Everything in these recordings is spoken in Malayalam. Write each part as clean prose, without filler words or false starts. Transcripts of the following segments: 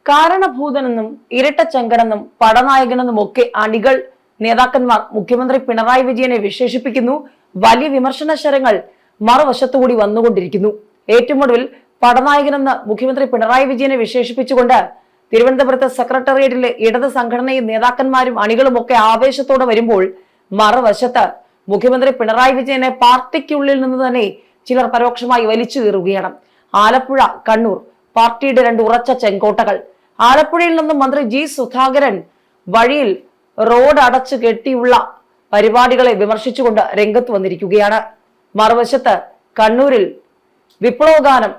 കാരണഭൂതനെന്നും ഇരട്ടച്ചങ്കനെന്നും പടനായകനെന്നും ഒക്കെ അണികൾ നേതാക്കന്മാർ മുഖ്യമന്ത്രി പിണറായി വിജയനെ വിശേഷിപ്പിക്കുന്നു. വലിയ വിമർശന ശരങ്ങൾ മറുവശത്തുകൂടി വന്നുകൊണ്ടിരിക്കുന്നു. ഏറ്റവും ഒടുവിൽ പടനായകനെന്ന് മുഖ്യമന്ത്രി പിണറായി വിജയനെ വിശേഷിപ്പിച്ചുകൊണ്ട് തിരുവനന്തപുരത്ത് സെക്രട്ടേറിയറ്റിലെ ഇടത് സംഘടനയും നേതാക്കന്മാരും അണികളും ഒക്കെ ആവേശത്തോടെ വരുമ്പോൾ മറുവശത്ത് മുഖ്യമന്ത്രി പിണറായി വിജയനെ പാർട്ടിക്കുള്ളിൽ നിന്ന് തന്നെ ചിലർ പരോക്ഷമായി വലിച്ചു കീറുകയാണ്. ആലപ്പുഴ, കണ്ണൂർ പാർട്ടിയുടെ രണ്ട് ഉറച്ച ചെങ്കോട്ടകൾ. ആലപ്പുഴയിൽ നിന്നും മന്ത്രി ജി സുധാകരൻ വഴിയിൽ റോഡ് അടച്ചു കെട്ടിയുള്ള പരിപാടികളെ വിമർശിച്ചുകൊണ്ട് രംഗത്ത് വന്നിരിക്കുകയാണ്. മറുവശത്ത് കണ്ണൂരിൽ വിപ്ലവഗാനം,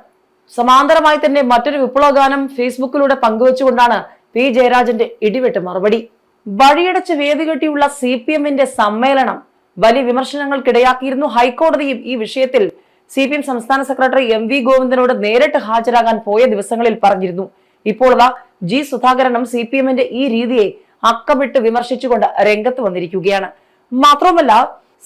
സമാന്തരമായി തന്നെ മറ്റൊരു വിപ്ലവഗാനം ഫേസ്ബുക്കിലൂടെ പങ്കുവച്ചുകൊണ്ടാണ് പി ജയരാജന്റെ ഇടിവെട്ട് മറുപടി. വഴിയടച്ച് വേദി കെട്ടിയുള്ള CPM-ന്റെ സമ്മേളനം വലിയ വിമർശനങ്ങൾക്കിടയാക്കിയിരുന്നു. ഹൈക്കോടതിയും ഈ വിഷയത്തിൽ CPM സംസ്ഥാന സെക്രട്ടറി MV ഗോവിന്ദനോട് നേരിട്ട് ഹാജരാകാൻ പോയ ദിവസങ്ങളിൽ പറഞ്ഞിരുന്നു. ഇപ്പോൾ ജി സുധാകരനും CPM-ന്റെ ഈ രീതിയെ അക്കമിട്ട് വിമർശിച്ചുകൊണ്ട് രംഗത്ത് വന്നിരിക്കുകയാണ്. മാത്രമല്ല,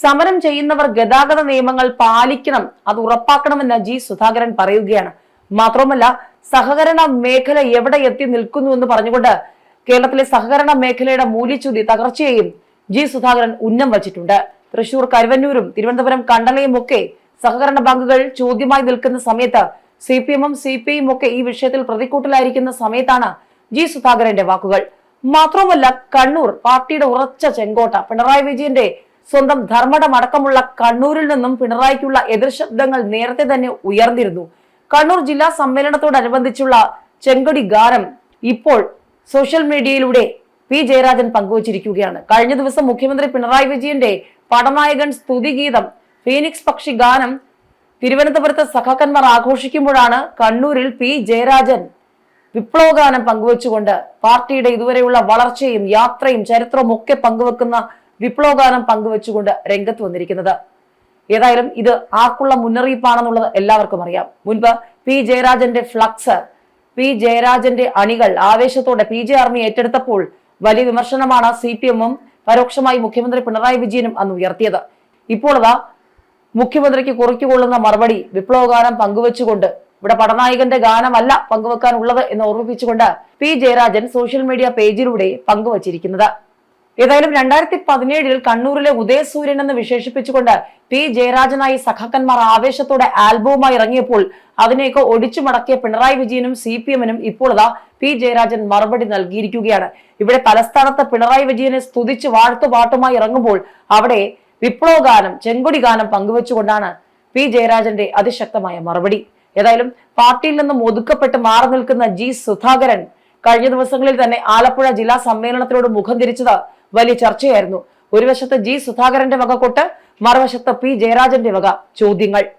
സമരം ചെയ്യുന്നവർ ഗതാഗത നിയമങ്ങൾ പാലിക്കണം, അത് ഉറപ്പാക്കണമെന്ന് ജി സുധാകരൻ പറയുകയാണ്. മാത്രമല്ല, സഹകരണ മേഖല എവിടെ എത്തി നിൽക്കുന്നു എന്ന് പറഞ്ഞുകൊണ്ട് കേരളത്തിലെ സഹകരണ മേഖലയുടെ മൂല്യച്യുതി തകർച്ചയെയും ജി സുധാകരൻ ഉന്നം വച്ചിട്ടുണ്ട്. തൃശൂർ കരുവന്നൂരും തിരുവനന്തപുരം കണ്ടലയും ഒക്കെ സഹകരണ ബാങ്കുകൾ ചോദ്യമായി നിൽക്കുന്ന സമയത്ത് CPM-ഉം CPI-യും ഒക്കെ ഈ വിഷയത്തിൽ പ്രതിക്കൂട്ടിലായിരിക്കുന്ന സമയത്താണ് ജി സുധാകരന്റെ വാക്കുകൾ. മാത്രമല്ല, കണ്ണൂർ പാർട്ടിയുടെ ഉറച്ച ചെങ്കോട്ട, പിണറായി വിജയന്റെ സ്വന്തം ധർമ്മടം അടക്കമുള്ള കണ്ണൂരിൽ നിന്നും പിണറായിക്കുള്ള എതിർ ശബ്ദങ്ങൾ നേരത്തെ തന്നെ ഉയർന്നിരുന്നു. കണ്ണൂർ ജില്ലാ സമ്മേളനത്തോടനുബന്ധിച്ചുള്ള ചെങ്കൊടി ഗാനം ഇപ്പോൾ സോഷ്യൽ മീഡിയയിലൂടെ പി ജയരാജൻ പങ്കുവച്ചിരിക്കുകയാണ്. കഴിഞ്ഞ ദിവസം മുഖ്യമന്ത്രി പിണറായി വിജയന്റെ പടനായകൻ സ്തുതിഗീതം ഫീനിക്സ് പക്ഷി ഗാനം തിരുവനന്തപുരത്ത് സഖാക്കന്മാർ ആഘോഷിക്കുമ്പോഴാണ് കണ്ണൂരിൽ പി ജയരാജൻ വിപ്ലവഗാനം പങ്കുവച്ചുകൊണ്ട് പാർട്ടിയുടെ ഇതുവരെയുള്ള വളർച്ചയും യാത്രയും ചരിത്രവും ഒക്കെ പങ്കുവെക്കുന്ന വിപ്ലവഗാനം പങ്കുവെച്ചുകൊണ്ട് രംഗത്ത് വന്നിരിക്കുന്നത്. ഏതായാലും ഇത് ആർക്കുള്ള മുന്നറിയിപ്പാണെന്നുള്ളത് എല്ലാവർക്കും അറിയാം. മുൻപ് പി ജയരാജന്റെ ഫ്ലക്സ്, പി ജയരാജന്റെ അണികൾ ആവേശത്തോടെ PJ ആർമി ഏറ്റെടുത്തപ്പോൾ വലിയ വിമർശനമാണ് CPM-ഉം പരോക്ഷമായി മുഖ്യമന്ത്രി പിണറായി വിജയനും അന്ന് ഉയർത്തിയത്. ഇപ്പോൾ മുഖ്യമന്ത്രിക്ക് കുറിക്കുകൊള്ളുന്ന മറുപടി വിപ്ലവഗാനം പങ്കുവെച്ചുകൊണ്ട്, ഇവിടെ പടനായകന്റെ ഗാനമല്ല പങ്കുവെക്കാനുള്ളത് എന്ന് ഓർമ്മിപ്പിച്ചുകൊണ്ട് പി ജയരാജൻ സോഷ്യൽ മീഡിയ പേജിലൂടെ പങ്കുവച്ചിരിക്കുന്നത്. ഏതായാലും 2017 കണ്ണൂരിലെ ഉദയസൂര്യൻ എന്ന് വിശേഷിപ്പിച്ചുകൊണ്ട് പി ജയരാജനായി സഖാക്കന്മാർ ആവേശത്തോടെ ആൽബവുമായി ഇറങ്ങിയപ്പോൾ അതിനെയൊക്കെ ഒടിച്ചു മടക്കിയ പിണറായി വിജയനും CPM-നും ഇപ്പോൾ പി ജയരാജൻ മറുപടി നൽകിയിരിക്കുകയാണ്. ഇവിടെ തലസ്ഥാനത്ത് പിണറായി വിജയനെ സ്തുതിച്ച് വാഴ്ത്തുപാട്ടുമായി ഇറങ്ങുമ്പോൾ അവിടെ വിപ്ലവഗാനം, ചെങ്കൊടി ഗാനം പങ്കുവെച്ചുകൊണ്ടാണ് പി ജയരാജന്റെ അതിശക്തമായ മറുപടി. ഏതായാലും പാർട്ടിയിൽ നിന്നും ഒതുക്കപ്പെട്ട് മാറി നിൽക്കുന്ന ജി സുധാകരൻ കഴിഞ്ഞ ദിവസങ്ങളിൽ തന്നെ ആലപ്പുഴ ജില്ലാ സമ്മേളനത്തിനോട് മുഖം തിരിച്ചത് വലിയ ചർച്ചയായിരുന്നു. ഒരു വശത്ത് ജി സുധാകരന്റെ വക കൊട്ട്, മറുവശത്ത് പി ജയരാജന്റെ വക ചോദ്യങ്ങൾ.